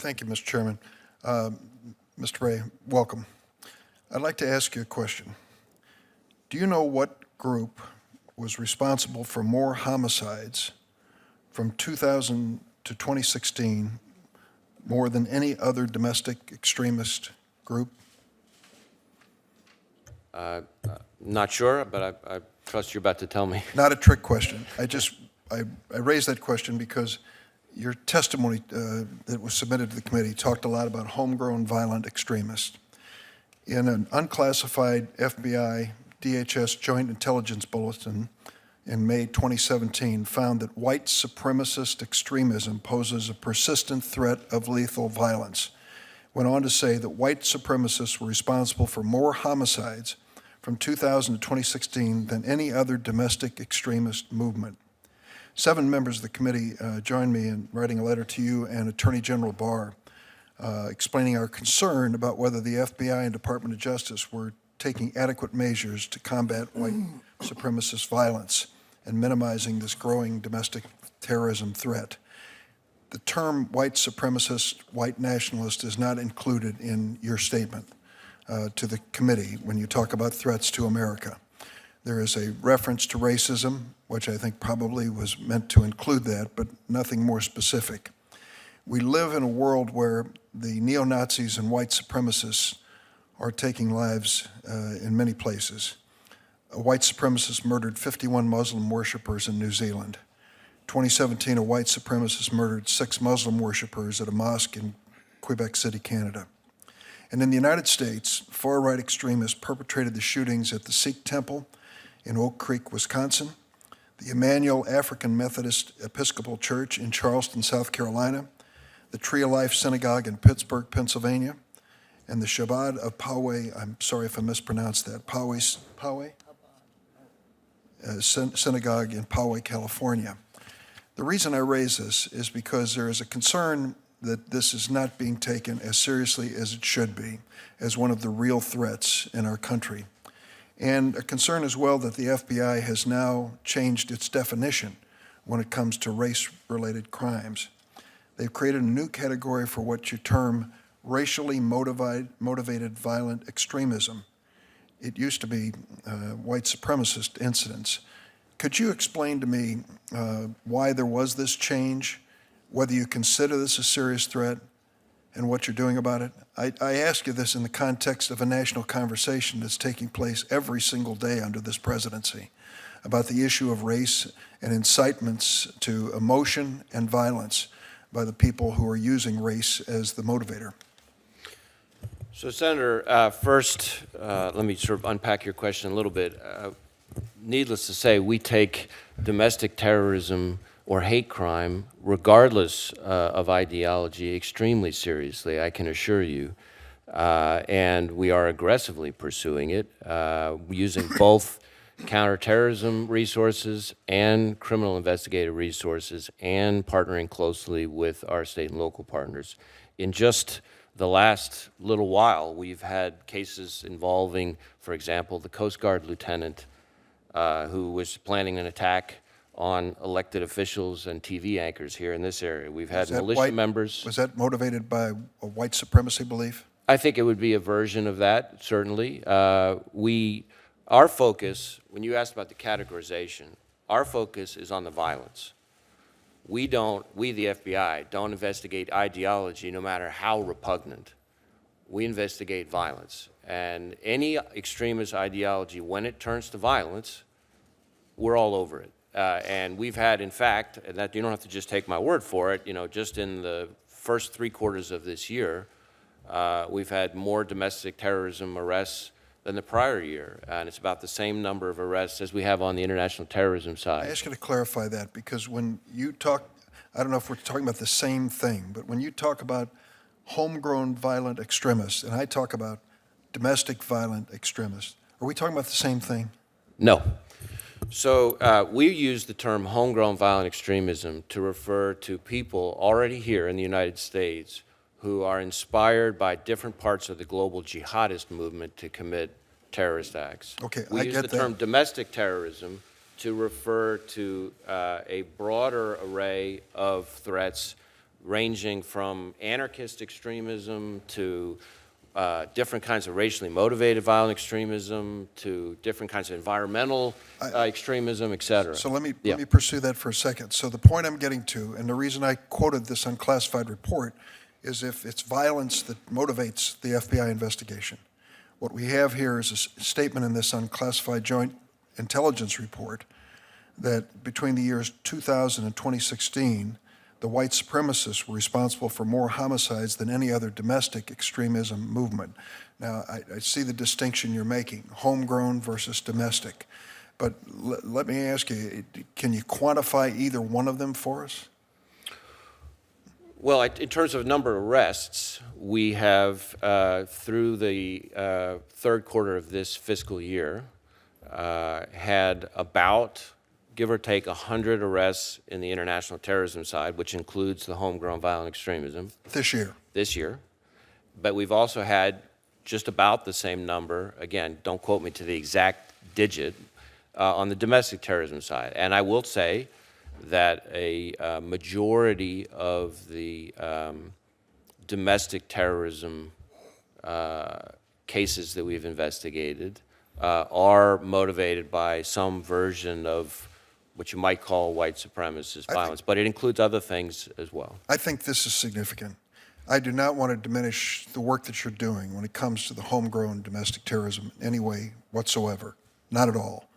Thank you, Mr. Chairman. Mr. Wray, welcome. I'd like to ask you a question. Do you know what group was responsible for more homicides from 2000 to 2016 more than any other domestic extremist group? Not sure, but I trust you're about to tell me. Not a trick question. I raised that question because your testimony that was submitted to the committee talked a lot about homegrown violent extremists. In an unclassified FBI DHS Joint Intelligence Bulletin in May 2017 found that white supremacist extremism poses a persistent threat of lethal violence. Went on to say that white supremacists were responsible for more homicides from 2000 to 2016 than any other domestic extremist movement. 7 members of the committee joined me in writing a letter to you and Attorney General Barr explaining our concern about whether the FBI and Department of Justice were taking adequate measures to combat white supremacist violence and minimizing this growing domestic terrorism threat. The term white supremacist, white nationalist is not included in your statement to the committee when you talk about threats to America. There is a reference to racism, which I think probably was meant to include that, but nothing more specific. We live in a world where the neo-Nazis and white supremacists are taking lives in many places. A white supremacist murdered 51 Muslim worshipers in New Zealand. 2017, a white supremacist murdered 6 Muslim worshipers at a mosque in Quebec City, Canada. And in the United States, far-right extremists perpetrated the shootings at the Sikh Temple in Oak Creek, Wisconsin, the Emmanuel African Methodist Episcopal Church in Charleston, South Carolina, the Tree of Life Synagogue in Pittsburgh, Pennsylvania, and the Shabbat of Poway, I'm sorry if I mispronounced that, Poway? Synagogue in Poway, California. The reason I raise this is because there is a concern that this is not being taken as seriously as it should be, as one of the real threats in our country. And a concern as well that the FBI has now changed its definition when it comes to race-related crimes. They've created a new category for what you term racially motivated violent extremism. It used to be white supremacist incidents. Could you explain to me why there was this change, whether you consider this a serious threat, and what you're doing about it? I ask you this in the context of a national conversation that's taking place every single day under this presidency about the issue of race and incitements to emotion and violence by the people who are using race as the motivator. So, Senator, first, let me sort of unpack your question a little bit. Needless to say, we take domestic terrorism or hate crime, regardless of ideology, extremely seriously, I can assure you. And we are aggressively pursuing it, using both counterterrorism resources and criminal investigative resources, and partnering closely with our state and local partners. In just the last little while, we've had cases involving, for example, the Coast Guard lieutenant who was planning an attack on elected officials and TV anchors here in this area. We've had militia members. Was that motivated by a white supremacy belief? I think it would be a version of that, certainly. Our focus, when you asked about the categorization, our focus is on the violence. We, the FBI, don't investigate ideology no matter how repugnant. We investigate violence. And any extremist ideology, when it turns to violence, we're all over it. And we've had, in fact, and that you don't have to just take my word for it, just in the first 3 quarters of this year, we've had more domestic terrorism arrests than the prior year. And it's about the same number of arrests as we have on the international terrorism side. I ask you to clarify that, because when you talk, I don't know if we're talking about the same thing, but when you talk about homegrown violent extremists, and I talk about domestic violent extremists, are we talking about the same thing? No. So we use the term homegrown violent extremism to refer to people already here in the United States who are inspired by different parts of the global jihadist movement to commit terrorist acts. Okay, we I use get the that. term domestic terrorism to refer to a broader array of threats ranging from anarchist extremism to different kinds of racially motivated violent extremism to different kinds of environmental extremism, et cetera. So let me Yeah. pursue that for a second. So the point I'm getting to, and the reason I quoted this unclassified report, is if it's violence that motivates the FBI investigation. What we have here is a statement in this unclassified joint intelligence report that between the years 2000 and 2016, the white supremacists were responsible for more homicides than any other domestic extremism movement. Now, I see the distinction you're making, homegrown versus domestic. But let me ask you, can you quantify either one of them for us? Well, in terms of number of arrests, we have, through the third quarter of this fiscal year, had about, give or take, 100 arrests in the international terrorism side, which includes the homegrown violent extremism. This year. But we've also had just about the same number, again, don't quote me to the exact digit, on the domestic terrorism side. And I will say that a majority of the domestic terrorism cases that we've investigated are motivated by some version of what you might call white supremacist violence, but it includes other things as well. I think this is significant. I do not want to diminish the work that you're doing when it comes to the homegrown domestic terrorism in any way whatsoever, not at all.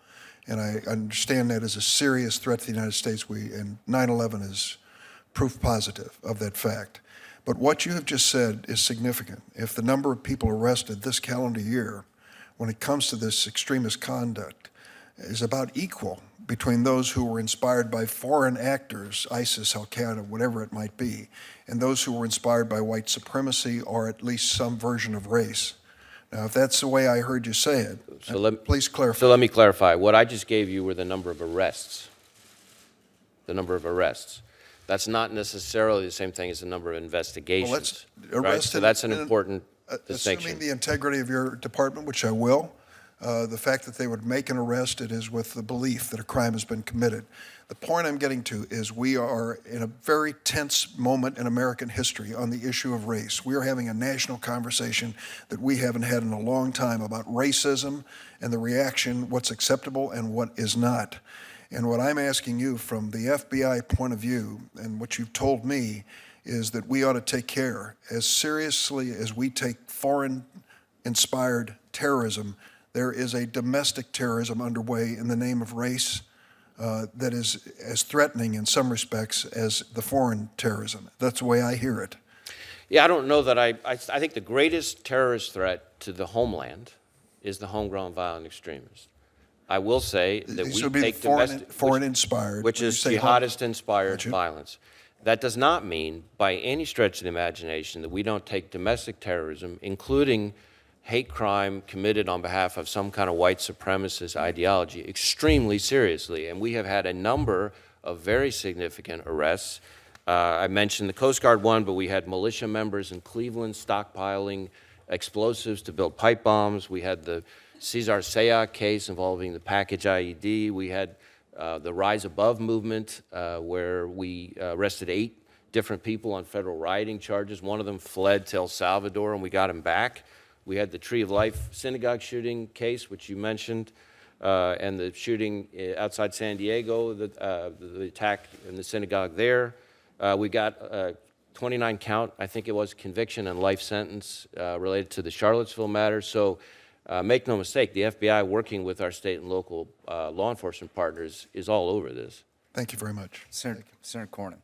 And I understand that as a serious threat to the United States, and 9/11 is proof positive of that fact. But what you have just said is significant. If the number of people arrested this calendar year when it comes to this extremist conduct is about equal between those who were inspired by foreign actors, ISIS, Al-Qaeda, whatever it might be, and those who were inspired by white supremacy or at least some version of race. Now, if that's the way I heard you say it, please clarify. So let me clarify. What I just gave you were the number of arrests. The number of arrests. That's not necessarily the same thing as the number of investigations. Right? So that's an important distinction. Assuming the integrity of your department, which I will, the fact that they would make an arrest, it is with the belief that a crime has been committed. The point I'm getting to is we are in a very tense moment in American history on the issue of race. We are having a national conversation that we haven't had in a long time about racism and the reaction, what's acceptable and what is not. And what I'm asking you from the FBI point of view, and what you've told me, is that we ought to take care, as seriously as we take foreign-inspired terrorism, there is a domestic terrorism underway in the name of race that is as threatening in some respects as the foreign terrorism. That's the way I hear it. Yeah, I don't know that I think the greatest terrorist threat to the homeland is the homegrown violent extremist. I will say that These we would be take foreign-inspired, which is jihadist-inspired violence. That does not mean, by any stretch of the imagination, that we don't take domestic terrorism, including hate crime committed on behalf of some kind of white supremacist ideology, extremely seriously. And we have had a number of very significant arrests. I mentioned the Coast Guard one, but we had militia members in Cleveland stockpiling explosives to build pipe bombs. We had the Cesar Sayoc case involving the package IED. We had the Rise Above movement, where we arrested 8 different people on federal rioting charges. One of them fled to El Salvador, and we got him back. We had the Tree of Life synagogue shooting case, which you mentioned, and the shooting outside San Diego, the attack in the synagogue there. We got 29 count, I think it was, conviction and life sentence related to the Charlottesville matter. So make no mistake, the FBI, working with our state and local law enforcement partners, is all over this. Thank you very much. Senator Cornyn.